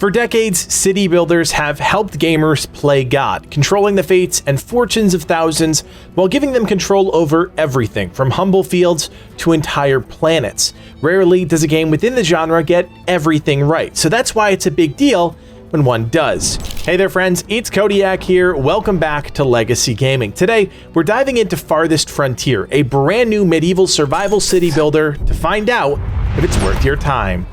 For decades, city builders have helped gamers play God, controlling the fates and fortunes of thousands while giving them control over everything from humble fields to entire planets. Rarely does a game within the genre get everything right, so that's why it's a big deal when one does. Hey there friends, it's Kodiak here. Welcome back to Legacy Gaming. Today, we're diving into Farthest Frontier, a brand new medieval survival city builder, to find out if it's worth your time.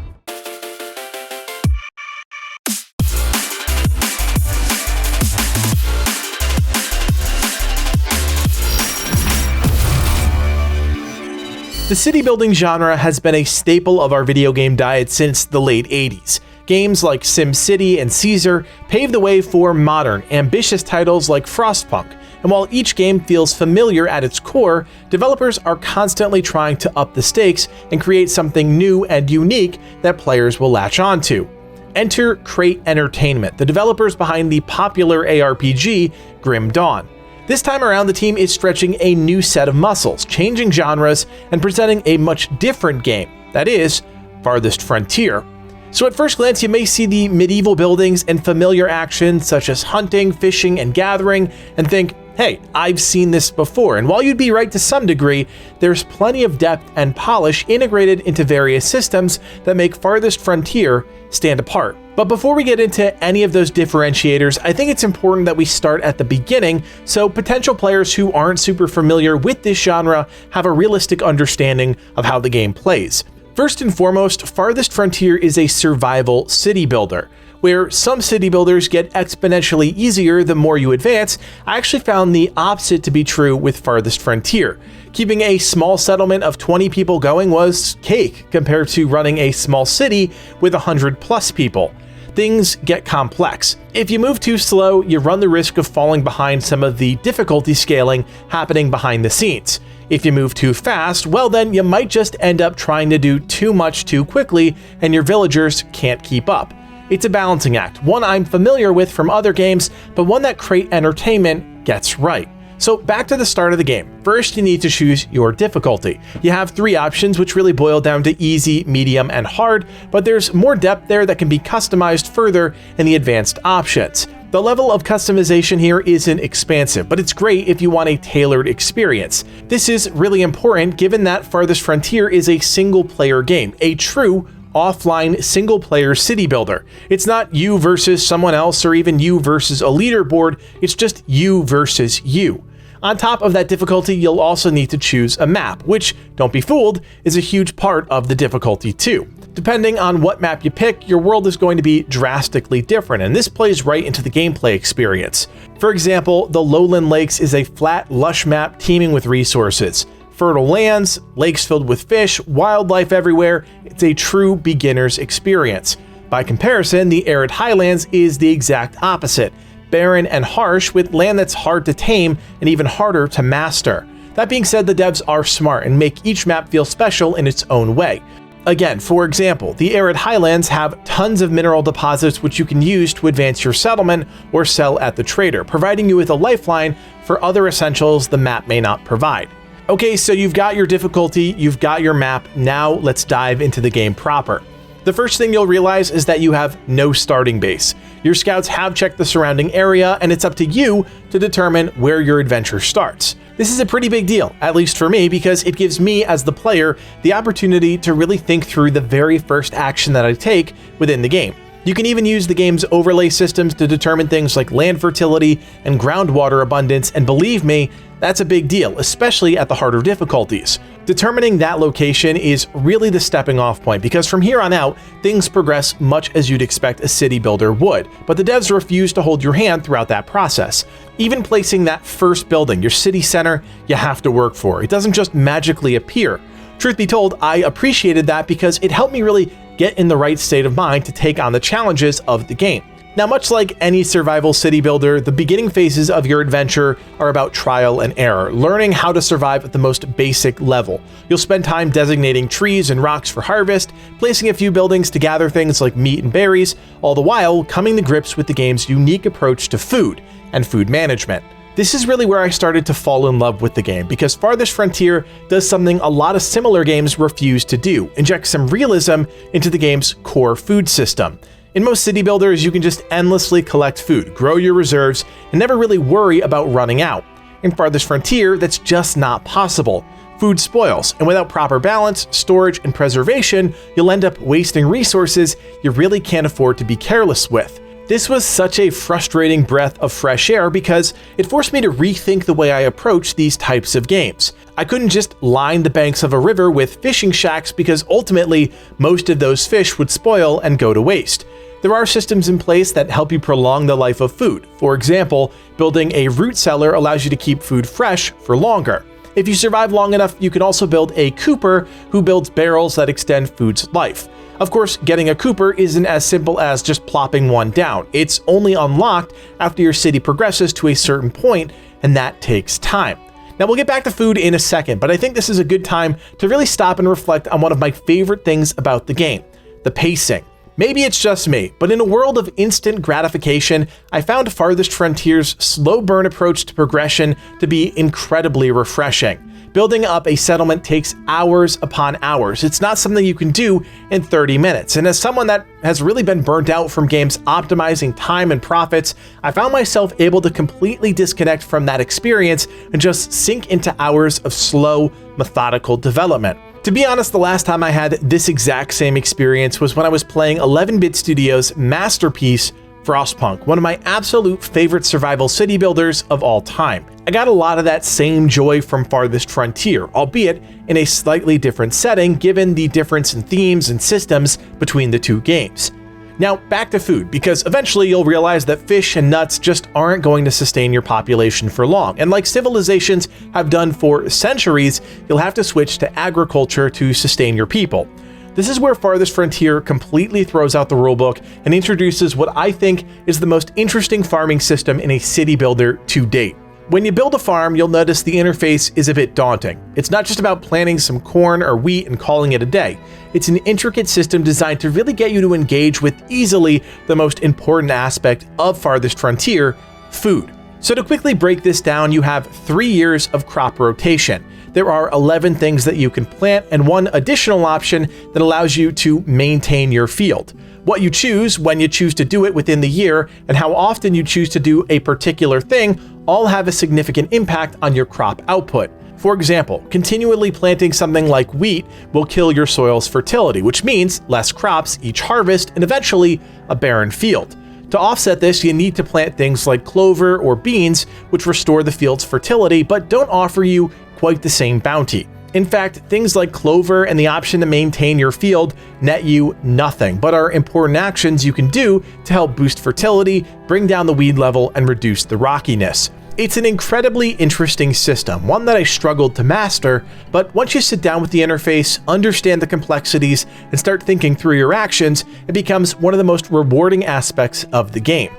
The city building genre has been a staple of our video game diet since the late 80s. Games like SimCity and Caesar paved the way for modern, ambitious titles like Frostpunk, and while each game feels familiar at its core, developers are constantly trying to up the stakes and create something new and unique that players will latch onto. Enter Crate Entertainment, the developers behind the popular ARPG Grim Dawn. This time around, the team is stretching a new set of muscles, changing genres, and presenting a much different game, that is, Farthest Frontier. So at first glance, you may see the medieval buildings and familiar actions such as hunting, fishing, and gathering, and think, hey, I've seen this before. And while you'd be right to some degree, there's plenty of depth and polish integrated into various systems that make Farthest Frontier stand apart. But before we get into any of those differentiators, I think it's important that we start at the beginning so potential players who aren't super familiar with this genre have a realistic understanding of how the game plays. First and foremost, Farthest Frontier is a survival city builder. Where some city builders get exponentially easier the more you advance, I actually found the opposite to be true with Farthest Frontier. Keeping a small settlement of 20 people going was cake compared to running a small city with 100+ people. Things get complex. If you move too slow, you run the risk of falling behind some of the difficulty scaling happening behind the scenes. If you move too fast, well then you might just end up trying to do too much too quickly and your villagers can't keep up. It's a balancing act, one I'm familiar with from other games, but one that Crate Entertainment gets right. So back to the start of the game. First, you need to choose your difficulty. You have 3 options, which really boil down to easy, medium, and hard, but there's more depth there that can be customized further in the advanced options. The level of customization here isn't expansive, but it's great if you want a tailored experience. This is really important given that Farthest Frontier is a single-player game, a true offline single-player city builder. It's not you versus someone else or even you versus a leaderboard, it's just you versus you. On top of that difficulty, you'll also need to choose a map, which, don't be fooled, is a huge part of the difficulty too. Depending on what map you pick, your world is going to be drastically different, and this plays right into the gameplay experience. For example, the Lowland Lakes is a flat, lush map teeming with resources. Fertile lands, lakes filled with fish, wildlife everywhere, it's a true beginner's experience. By comparison, the arid highlands is the exact opposite. Barren and harsh, with land that's hard to tame and even harder to master. That being said, the devs are smart and make each map feel special in its own way. Again, for example, the arid highlands have tons of mineral deposits which you can use to advance your settlement or sell at the trader, providing you with a lifeline for other essentials the map may not provide. Okay, so you've got your difficulty, you've got your map, now let's dive into the game proper. The first thing you'll realize is that you have no starting base. Your scouts have checked the surrounding area, and it's up to you to determine where your adventure starts. This is a pretty big deal, at least for me, because it gives me, as the player, the opportunity to really think through the very first action that I take within the game. You can even use the game's overlay systems to determine things like land fertility and groundwater abundance, and believe me, that's a big deal, especially at the harder difficulties. Determining that location is really the stepping off point, because from here on out, things progress much as you'd expect a city builder would, but the devs refuse to hold your hand throughout that process. Even placing that first building, your city center, you have to work for. It doesn't just magically appear. Truth be told, I appreciated that because it helped me really get in the right state of mind to take on the challenges of the game. Now, much like any survival city builder, the beginning phases of your adventure are about trial and error, learning how to survive at the most basic level. You'll spend time designating trees and rocks for harvest, placing a few buildings to gather things like meat and berries, all the while coming to grips with the game's unique approach to food and food management. This is really where I started to fall in love with the game, because Farthest Frontier does something a lot of similar games refuse to do: inject some realism into the game's core food system. In most city builders, you can just endlessly collect food, grow your reserves, and never really worry about running out. In Farthest Frontier, that's just not possible. Food spoils, and without proper balance, storage, and preservation, you'll end up wasting resources you really can't afford to be careless with. This was such a frustrating breath of fresh air because it forced me to rethink the way I approach these types of games. I couldn't just line the banks of a river with fishing shacks because ultimately most of those fish would spoil and go to waste. There are systems in place that help you prolong the life of food. For example, building a root cellar allows you to keep food fresh for longer. If you survive long enough, you can also build a cooper who builds barrels that extend food's life. Of course, getting a cooper isn't as simple as just plopping one down. It's only unlocked after your city progresses to a certain point, and that takes time. Now we'll get back to food in a second, but I think this is a good time to really stop and reflect on one of my favorite things about the game: the pacing. Maybe it's just me, but in a world of instant gratification, I found Farthest Frontier's slow burn approach to progression to be incredibly refreshing. Building up a settlement takes hours upon hours. It's not something you can do in 30 minutes. And as someone that has really been burnt out from games optimizing time and profits, I found myself able to completely disconnect from that experience and just sink into hours of slow, methodical development. To be honest, the last time I had this exact same experience was when I was playing 11-Bit Studios' masterpiece, Frostpunk, one of my absolute favorite survival city builders of all time. I got a lot of that same joy from Farthest Frontier, albeit in a slightly different setting given the difference in themes and systems between the two games. Now, back to food, because eventually you'll realize that fish and nuts just aren't going to sustain your population for long, and like civilizations have done for centuries, you'll have to switch to agriculture to sustain your people. This is where Farthest Frontier completely throws out the rulebook and introduces what I think is the most interesting farming system in a city builder to date. When you build a farm, you'll notice the interface is a bit daunting. It's not just about planting some corn or wheat and calling it a day. It's an intricate system designed to really get you to engage with easily the most important aspect of Farthest Frontier: food. So to quickly break this down, you have 3 years of crop rotation. There are 11 things that you can plant and one additional option that allows you to maintain your field. What you choose, when you choose to do it within the year, and how often you choose to do a particular thing all have a significant impact on your crop output. For example, continually planting something like wheat will kill your soil's fertility, which means less crops each harvest and eventually a barren field. To offset this, you need to plant things like clover or beans, which restore the field's fertility but don't offer you quite the same bounty. In fact, things like clover and the option to maintain your field net you nothing, but are important actions you can do to help boost fertility, bring down the weed level, and reduce the rockiness. It's an incredibly interesting system, one that I struggled to master, but once you sit down with the interface, understand the complexities, and start thinking through your actions, it becomes one of the most rewarding aspects of the game.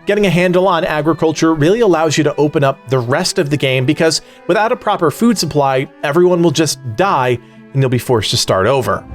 Getting a handle on agriculture really allows you to open up the rest of the game because without a proper food supply, everyone will just die and you'll be forced to start over.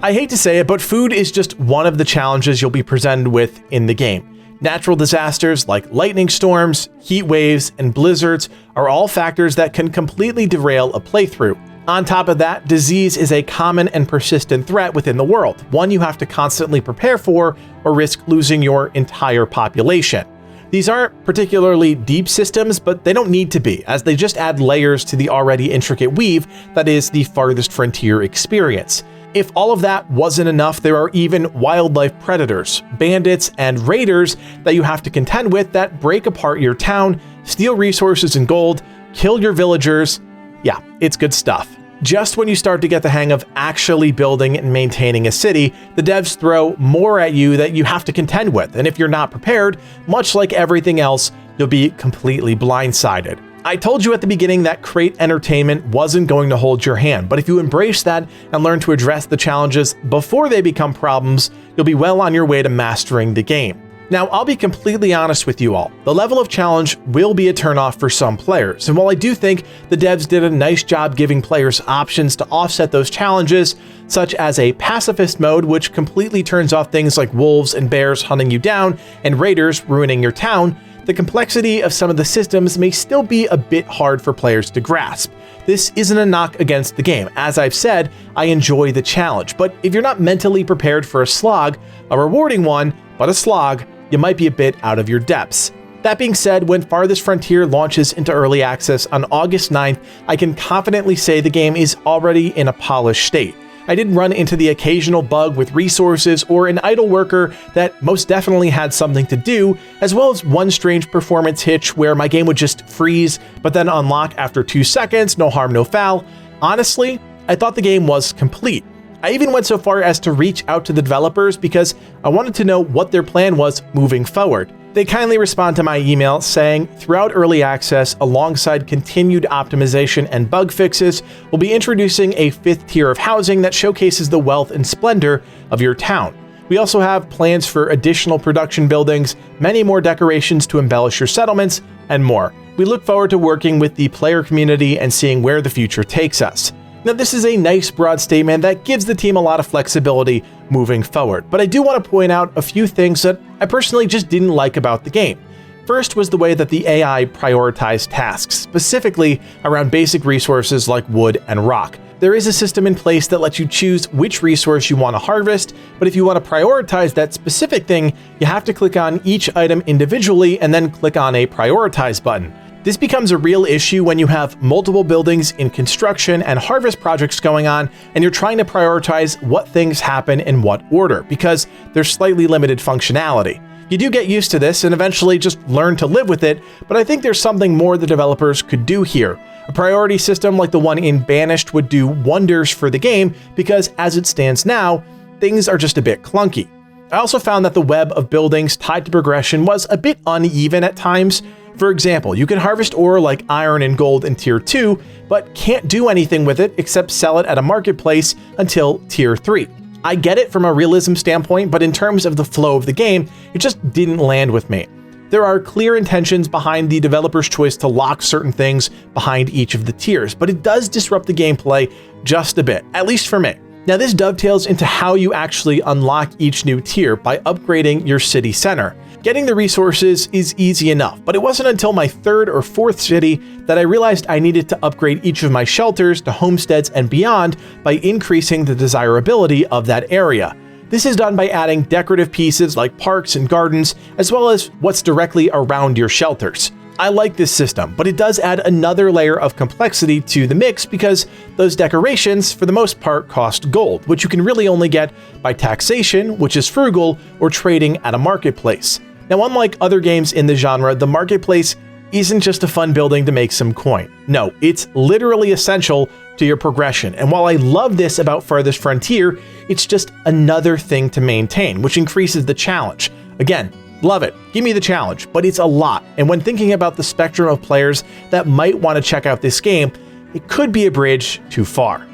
I hate to say it, but food is just one of the challenges you'll be presented with in the game. Natural disasters like lightning storms, heat waves, and blizzards are all factors that can completely derail a playthrough. On top of that, disease is a common and persistent threat within the world, one you have to constantly prepare for or risk losing your entire population. These aren't particularly deep systems, but they don't need to be, as they just add layers to the already intricate weave that is the Farthest Frontier experience. If all of that wasn't enough, there are even wildlife predators, bandits, and raiders that you have to contend with that break apart your town, steal resources and gold, kill your villagers. Yeah, it's good stuff. Just when you start to get the hang of actually building and maintaining a city, the devs throw more at you that you have to contend with, and if you're not prepared, much like everything else, you'll be completely blindsided. I told you at the beginning that crate entertainment wasn't going to hold your hand, but if you embrace that and learn to address the challenges before they become problems, you'll be well on your way to mastering the game. Now, I'll be completely honest with you all. The level of challenge will be a turnoff for some players, and while I do think the devs did a nice job giving players options to offset those challenges, such as a pacifist mode which completely turns off things like wolves and bears hunting you down and raiders ruining your town, the complexity of some of the systems may still be a bit hard for players to grasp. This isn't a knock against the game. As I've said, I enjoy the challenge, but if you're not mentally prepared for a slog, a rewarding one, but a slog, you might be a bit out of your depths. That being said, when Farthest Frontier launches into early access on August 9th, I can confidently say the game is already in a polished state. I did run into the occasional bug with resources or an idle worker that most definitely had something to do, as well as one strange performance hitch where my game would just freeze, but then unlock after 2 seconds, no harm, no foul. Honestly, I thought the game was complete. I even went so far as to reach out to the developers because I wanted to know what their plan was moving forward. They kindly respond to my email saying, throughout early access, alongside continued optimization and bug fixes, we'll be introducing a 5th tier of housing that showcases the wealth and splendor of your town. We also have plans for additional production buildings, many more decorations to embellish your settlements, and more. We look forward to working with the player community and seeing where the future takes us. Now, this is a nice broad statement that gives the team a lot of flexibility moving forward, but I do want to point out a few things that I personally just didn't like about the game. First was the way that the AI prioritized tasks, specifically around basic resources like wood and rock. There is a system in place that lets you choose which resource you want to harvest, but if you want to prioritize that specific thing, you have to click on each item individually and then click on a prioritize button. This becomes a real issue when you have multiple buildings in construction and harvest projects going on, and you're trying to prioritize what things happen in what order, because there's slightly limited functionality. You do get used to this and eventually just learn to live with it, but I think there's something more the developers could do here. A priority system like the one in Banished would do wonders for the game, because as it stands now, things are just a bit clunky. I also found that the web of buildings tied to progression was a bit uneven at times. For example, you can harvest ore like iron and gold in Tier 2, but can't do anything with it except sell it at a marketplace until Tier 3. I get it from a realism standpoint, but in terms of the flow of the game, it just didn't land with me. There are clear intentions behind the developer's choice to lock certain things behind each of the tiers, but it does disrupt the gameplay just a bit, at least for me. Now, this dovetails into how you actually unlock each new tier by upgrading your city center. Getting the resources is easy enough, but it wasn't until my 3rd or 4th city that I realized I needed to upgrade each of my shelters to homesteads and beyond by increasing the desirability of that area. This is done by adding decorative pieces like parks and gardens, as well as what's directly around your shelters. I like this system, but it does add another layer of complexity to the mix because those decorations, for the most part, cost gold, which you can really only get by taxation, which is frugal, or trading at a marketplace. Now, unlike other games in the genre, the marketplace isn't just a fun building to make some coin. No, it's literally essential to your progression. And while I love this about Farthest Frontier, it's just another thing to maintain, which increases the challenge. Again, love it. Give me the challenge, but it's a lot. And when thinking about the spectrum of players that might want to check out this game, it could be a bridge too far.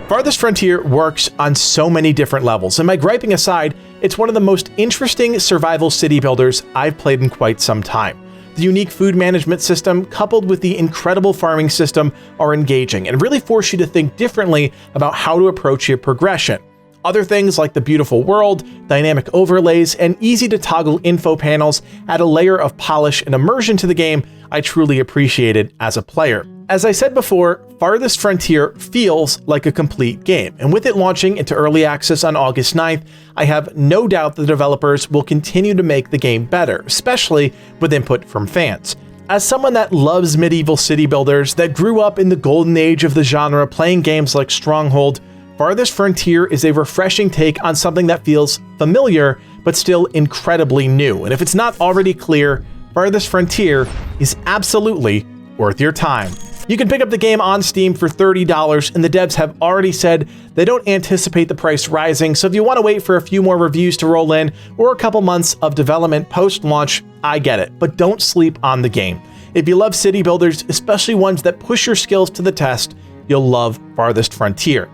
Farthest Frontier works on so many different levels, and my griping aside, it's one of the most interesting survival city builders I've played in quite some time. The unique food management system, coupled with the incredible farming system, are engaging and really force you to think differently about how to approach your progression. Other things like the beautiful world, dynamic overlays, and easy to toggle info panels add a layer of polish and immersion to the game I truly appreciated as a player. As I said before, Farthest Frontier feels like a complete game, and with it launching into early access on August 9th, I have no doubt the developers will continue to make the game better, especially with input from fans. As someone that loves medieval city builders, that grew up in the golden age of the genre playing games like Stronghold, Farthest Frontier is a refreshing take on something that feels familiar, but still incredibly new. And if it's not already clear, Farthest Frontier is absolutely worth your time. You can pick up the game on Steam for $30, and the devs have already said they don't anticipate the price rising, so if you want to wait for a few more reviews to roll in, or a couple months of development post-launch, I get it, but don't sleep on the game. If you love city builders, especially ones that push your skills to the test, you'll love Farthest Frontier.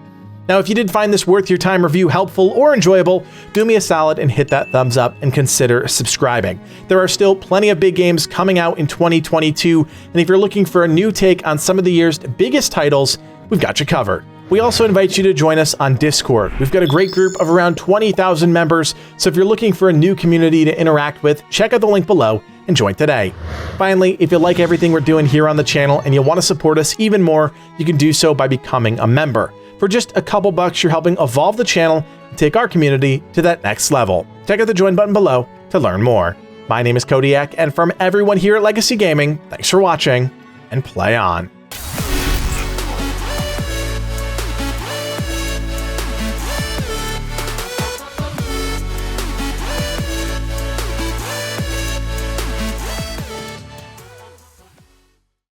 Now, if you did find this worth your time review helpful or enjoyable, do me a solid and hit that thumbs up and consider subscribing. There are still plenty of big games coming out in 2022, and if you're looking for a new take on some of the year's biggest titles, we've got you covered. We also invite you to join us on Discord. We've got a great group of around 20,000 members, so if you're looking for a new community to interact with, check out the link below and join today. Finally, if you like everything we're doing here on the channel and you want to support us even more, you can do so by becoming a member. For just a couple bucks, you're helping evolve the channel, and take our community to that next level. Check out the join button below to learn more. My name is Kodiak, and from everyone here at Legacy Gaming, thanks for watching, and play on.